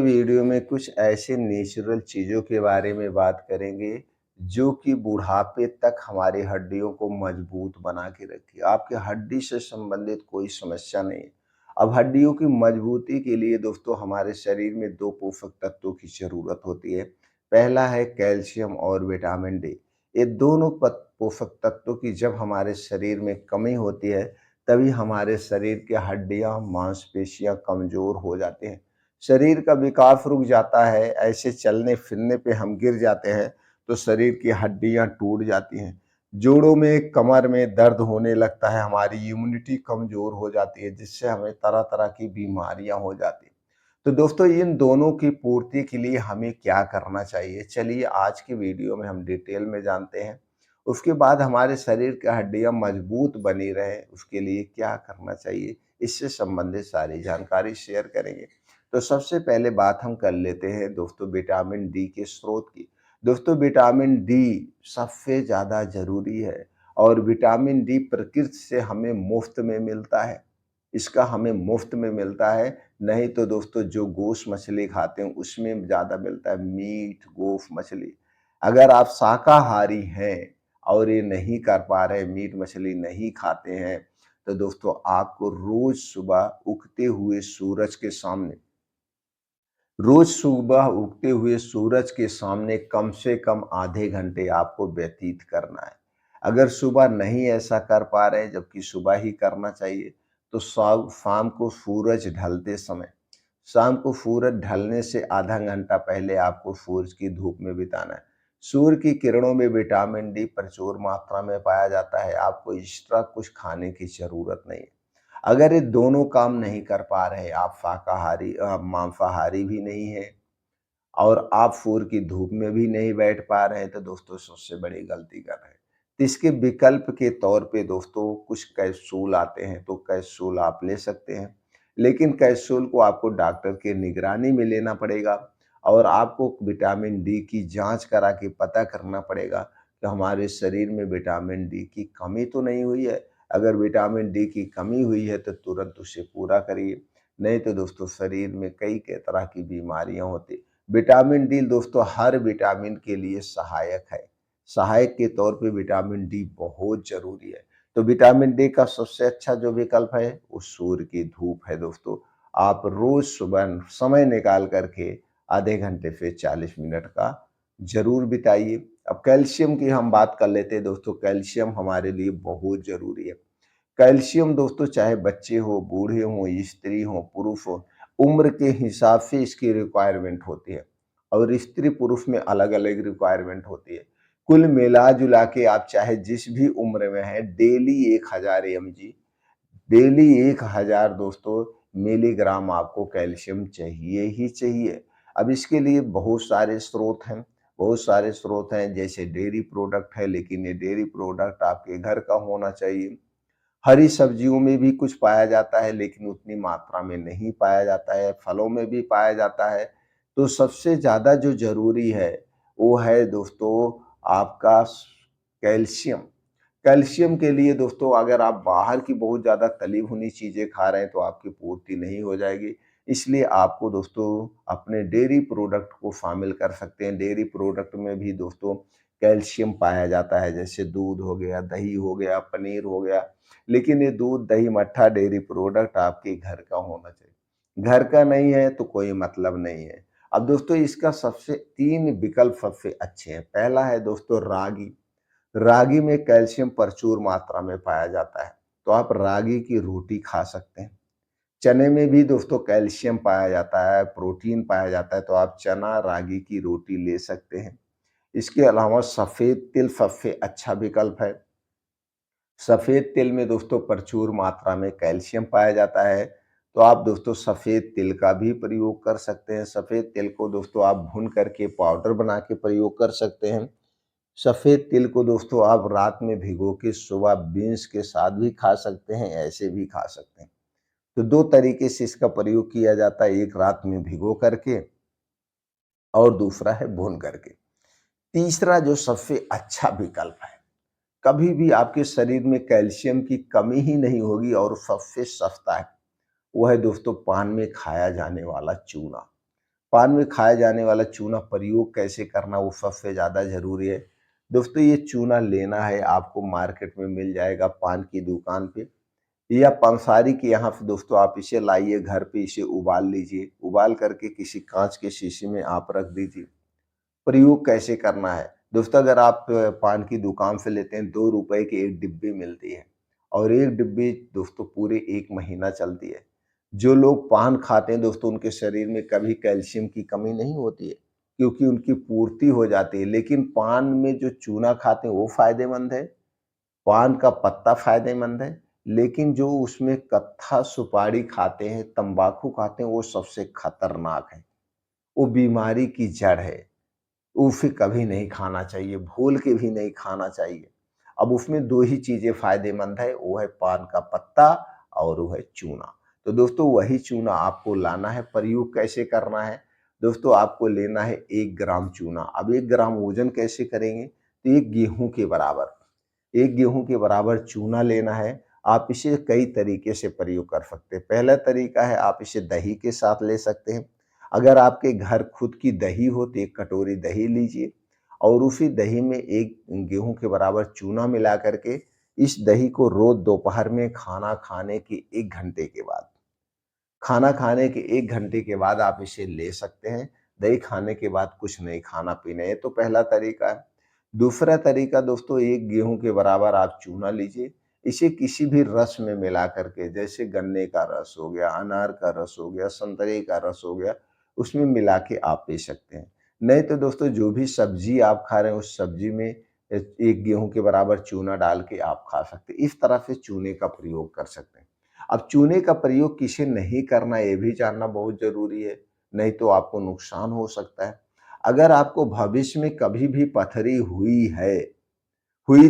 Video में कुछ ऐसे नेचुरल चीज़ों के बारे में बात करेंगे जो कि बुढ़ापे तक हमारी हड्डियों को मजबूत बना के रखती है। आपकी हड्डी से संबंधित कोई समस्या नहीं है। अब हड्डियों की मजबूती के लिए दोस्तों हमारे शरीर में 2 पोषक तत्वों की ज़रूरत होती है। पहला है कैल्शियम और विटामिन डी। ये दोनों पोषक तत्वों की जब हमारे शरीर में कमी होती है, तभी हमारे शरीर की हड्डियाँ, मांसपेशियाँ कमज़ोर हो जाती हैं। शरीर का विकास रुक जाता है, ऐसे चलने-फिरने पे हम गिर जाते हैं, तो शरीर की हड्डियाँ टूट जाती हैं। जोड़ों में, कमर में दर्द होने लगता है, हमारी इम्यूनिटी कमज़ोर हो जाती है, जिससे हमें तरह-तरह की बीमारियाँ हो जाती हैं। तो दोस्तों इन दोनों की पूर्ति के लिए हमें क्या करना चाहिए? चलिए आज की वीडियो में हम डिटेल में जानते हैं। उसके बाद हमारे शरीर की हड्डियाँ मजबूत बनी रहें, उसके लिए क्या करना चाहिए? इससे संबंधित सारी जानकारी शेयर करेंगे। तो सबसे पहले बात हम कर लेते हैं दोस्तों विटामिन डी के स्रोत की। दोस्तों विटामिन डी सबसे ज़्यादा ज़रूरी है और विटामिन डी प्रकृति से हमें मुफ्त में मिलता है। इसका हमें मुफ्त में मिलता है, नहीं तो दोस्तों जो गोश्त मछली खाते हैं उसमें ज़्यादा मिलता है, मीट, गोश्त, मछली। अगर आप शाकाहारी हैं और ये नहीं कर पा रहे, मीट, मछली नहीं खाते हैं, तो दोस्तों आपको रोज़ सुबह उगते हुए सूरज के सामने रोज सुबह उगते हुए सूरज के सामने कम से कम आधे घंटे आपको व्यतीत करना है। अगर सुबह नहीं ऐसा कर पा रहे हैं, जबकि सुबह ही करना चाहिए, तो शाम को सूरज ढलते समय, शाम को सूरज ढलने से आधा घंटा पहले आपको सूरज की धूप में बिताना है। सूर्य की किरणों में विटामिन डी प्रचुर मात्रा में पाया जाता है, आपको एक्स्ट्रा कुछ खाने की ज़रूरत नहीं है। अगर ये दोनों काम नहीं कर पा रहे, आप शाकाहारी मांसाहारी भी नहीं हैं और आप सूर्य की धूप में भी नहीं बैठ पा रहे हैं, तो दोस्तों सबसे बड़ी गलती कर रहे हैं। तो इसके विकल्प के तौर पे दोस्तों कुछ कैप्सूल आते हैं, तो कैप्सूल आप ले सकते हैं। लेकिन कैप्सूल को आपको डॉक्टर की निगरानी में लेना पड़ेगा और आपको विटामिन डी की जाँच करा के पता करना पड़ेगा कि हमारे शरीर में विटामिन डी की कमी तो नहीं हुई है। अगर विटामिन डी की कमी हुई है तो तुरंत उसे पूरा करिए, नहीं तो दोस्तों शरीर में कई तरह की बीमारियाँ होती। विटामिन डी दोस्तों हर विटामिन के लिए सहायक है। सहायक के तौर पे विटामिन डी बहुत ज़रूरी है। तो विटामिन डी का सबसे अच्छा जो विकल्प है वो सूर्य की धूप है दोस्तों। आप रोज़ सुबह समय निकाल कर के आधे घंटे से 40 मिनट का ज़रूर बिताइए। अब कैल्शियम की हम बात कर लेते हैं दोस्तों, कैल्शियम हमारे लिए बहुत ज़रूरी है। कैल्शियम दोस्तों चाहे बच्चे हो, बूढ़े हों, स्त्री हो, पुरुष हो, उम्र के हिसाब से इसकी रिक्वायरमेंट होती है और स्त्री पुरुष में अलग-अलग रिक्वायरमेंट होती है। कुल मिला-जुला के आप चाहे जिस भी उम्र में हैं, डेली 1000 एमजी, डेली 1000 दोस्तों मिलीग्राम आपको कैल्शियम चाहिए ही चाहिए। अब इसके लिए बहुत सारे स्रोत हैं, जैसे डेयरी प्रोडक्ट है, लेकिन ये डेयरी प्रोडक्ट आपके घर का होना चाहिए। हरी सब्जियों में भी कुछ पाया जाता है, लेकिन उतनी मात्रा में नहीं पाया जाता है, फलों में भी पाया जाता है। तो सबसे ज़्यादा जो ज़रूरी है, वो है दोस्तों आपका कैल्शियम। कैल्शियम के लिए दोस्तों अगर आप बाहर की बहुत ज़्यादा तली भुनी चीज़ें खा रहे हैं, तो आपकी पूर्ति नहीं हो जाएगी। इसलिए आपको दोस्तों अपने डेयरी प्रोडक्ट को शामिल कर सकते हैं। डेयरी प्रोडक्ट में भी दोस्तों कैल्शियम पाया जाता है, जैसे दूध हो गया, दही हो गया, पनीर हो गया। लेकिन ये दूध, दही, मट्ठा, डेयरी प्रोडक्ट आपके घर का होना चाहिए। घर का नहीं है तो कोई मतलब नहीं है। अब दोस्तों इसका सबसे 3 विकल्प सबसे अच्छे हैं। पहला है दोस्तों रागी। रागी में कैल्शियम प्रचुर मात्रा में पाया जाता है, तो आप रागी की रोटी खा सकते हैं। चने में भी दोस्तों कैल्शियम पाया जाता है, प्रोटीन पाया जाता है, तो आप चना, रागी की रोटी ले सकते हैं। इसके अलावा सफ़ेद तिल सबसे अच्छा विकल्प है। सफ़ेद तिल में दोस्तों प्रचुर मात्रा में कैल्शियम पाया जाता है, तो आप दोस्तों सफ़ेद तिल का भी प्रयोग कर सकते हैं। सफ़ेद तिल को दोस्तों आप भून करके पाउडर बना के प्रयोग कर सकते हैं। सफ़ेद तिल को दोस्तों आप रात में भिगो के सुबह बीन्स के साथ भी खा सकते हैं, ऐसे भी खा सकते हैं। तो 2 तरीके से इसका प्रयोग किया जाता है, एक रात में भिगो करके और दूसरा है भून करके। तीसरा जो सबसे अच्छा विकल्प है, कभी भी आपके शरीर में कैल्शियम की कमी ही नहीं होगी और सबसे सस्ता है, वो है दोस्तों पान में खाया जाने वाला चूना। पान में खाया जाने वाला चूना प्रयोग कैसे करना वो सबसे ज़्यादा ज़रूरी है। दोस्तों ये चूना लेना है आपको मार्केट में मिल जाएगा पान की दुकान पे या पंसारी के यहाँ से दोस्तों आप इसे लाइए घर पे इसे उबाल लीजिए। उबाल करके किसी काँच के शीशी में आप रख दीजिए। प्रयोग कैसे करना है? दोस्तों अगर आप पान की दुकान से लेते हैं ₹2 की 1 डिब्बी मिलती है और 1 डिब्बी दोस्तों पूरे 1 महीना चलती है। जो लोग पान खाते हैं दोस्तों उनके शरीर में कभी कैल्शियम की कमी नहीं होती है क्योंकि उनकी पूर्ति हो जाती है। लेकिन पान में जो चूना खाते हैं वो फ़ायदेमंद है, पान का पत्ता फ़ायदेमंद है, लेकिन जो उसमें कत्था सुपारी खाते हैं, तम्बाकू खाते हैं वो सबसे खतरनाक है। वो बीमारी की जड़ है। उसे कभी नहीं खाना चाहिए, भूल के भी नहीं खाना चाहिए। अब उसमें 2 ही चीज़ें फ़ायदेमंद है, वो है पान का पत्ता और वो है चूना। तो दोस्तों वही चूना आपको लाना है, प्रयोग कैसे करना है? दोस्तों आपको लेना है 1 ग्राम चूना। अब 1 ग्राम वज़न कैसे करेंगे? तो 1 गेहूँ के बराबर। 1 गेहूँ के बराबर चूना लेना है। आप इसे कई तरीके से प्रयोग कर सकते हैं। पहला तरीका है आप इसे दही के साथ ले सकते हैं। अगर आपके घर खुद की दही हो तो 1 कटोरी दही लीजिए और उसी दही में 1 गेहूँ के बराबर चूना मिला कर के इस दही को रोज़ दोपहर में खाना खाने के 1 घंटे के बाद खाना खाने के 1 घंटे के बाद आप इसे ले सकते हैं। दही खाने के बाद कुछ नहीं खाना-पीना, ये तो पहला तरीका है। दूसरा तरीका दोस्तों 1 गेहूँ के बराबर आप चूना लीजिए, इसे किसी भी रस में मिला कर के जैसे गन्ने का रस हो गया, अनार का रस हो गया, संतरे का रस हो गया, उसमें मिला के आप पी सकते हैं। नहीं तो दोस्तों जो भी सब्ज़ी आप खा रहे हैं उस सब्ज़ी में 1 गेहूँ के बराबर चूना डाल के आप खा सकते हैं। इस तरह से चूने का प्रयोग कर सकते हैं। अब चूने का प्रयोग किसे नहीं करना ये भी जानना बहुत ज़रूरी है, नहीं तो आपको नुकसान हो सकता है। अगर आपको भविष्य में कभी भी पथरी हुई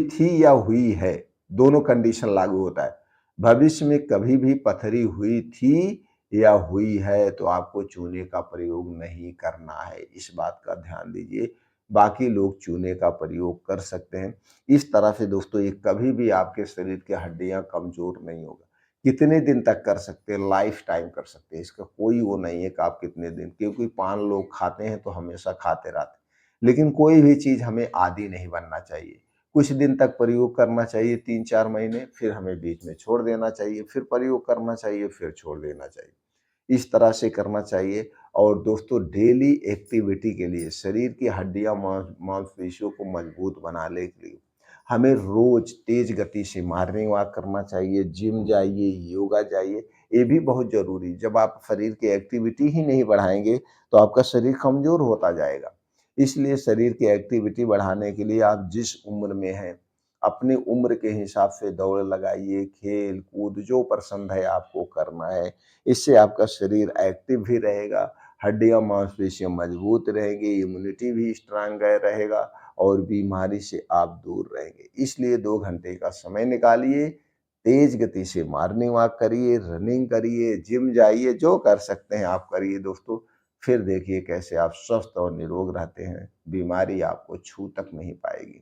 थी या हुई है, दोनों कंडीशन लागू होता है। भविष्य में कभी भी पथरी हुई थी या हुई है तो आपको चूने का प्रयोग नहीं करना है, इस बात का ध्यान दीजिए। बाकी लोग चूने का प्रयोग कर सकते हैं। इस तरह से दोस्तों ये कभी भी आपके शरीर की हड्डियाँ कमज़ोर नहीं होगा। कितने दिन तक कर सकते हैं? लाइफ़ टाइम कर सकते हैं, इसका कोई वो नहीं है कि आप कितने दिन, क्योंकि पान लोग खाते हैं तो हमेशा खाते रहते हैं। लेकिन कोई भी चीज़ हमें आदी नहीं बनना चाहिए। कुछ दिन तक प्रयोग करना चाहिए 3-4 महीने, फिर हमें बीच में छोड़ देना चाहिए, फिर प्रयोग करना चाहिए, फिर छोड़ देना चाहिए। इस तरह से करना चाहिए और दोस्तों डेली एक्टिविटी के लिए शरीर की हड्डियाँ मांसपेशियों को मजबूत बनाने के लिए हमें रोज तेज गति से मॉर्निंग वॉक करना चाहिए, जिम जाइए, योगा जाइए, ये भी बहुत ज़रूरी है। जब आप शरीर की एक्टिविटी ही नहीं बढ़ाएँगे, तो आपका शरीर कमज़ोर होता जाएगा। इसलिए शरीर की एक्टिविटी बढ़ाने के लिए आप जिस उम्र में हैं, अपनी उम्र के हिसाब से दौड़ लगाइए, खेल-कूद जो पसंद है आपको करना है। इससे आपका शरीर एक्टिव भी रहेगा, हड्डियाँ मांसपेशियाँ मजबूत रहेंगी, इम्यूनिटी भी स्ट्रांग रहेगा और बीमारी से आप दूर रहेंगे। इसलिए 2 घंटे का समय निकालिए, तेज़ गति से मॉर्निंग वॉक करिए, रनिंग करिए, जिम जाइए, जो कर सकते हैं आप करिए दोस्तों। फिर देखिए कैसे आप स्वस्थ और निरोग रहते हैं, बीमारी आपको छू तक नहीं पाएगी।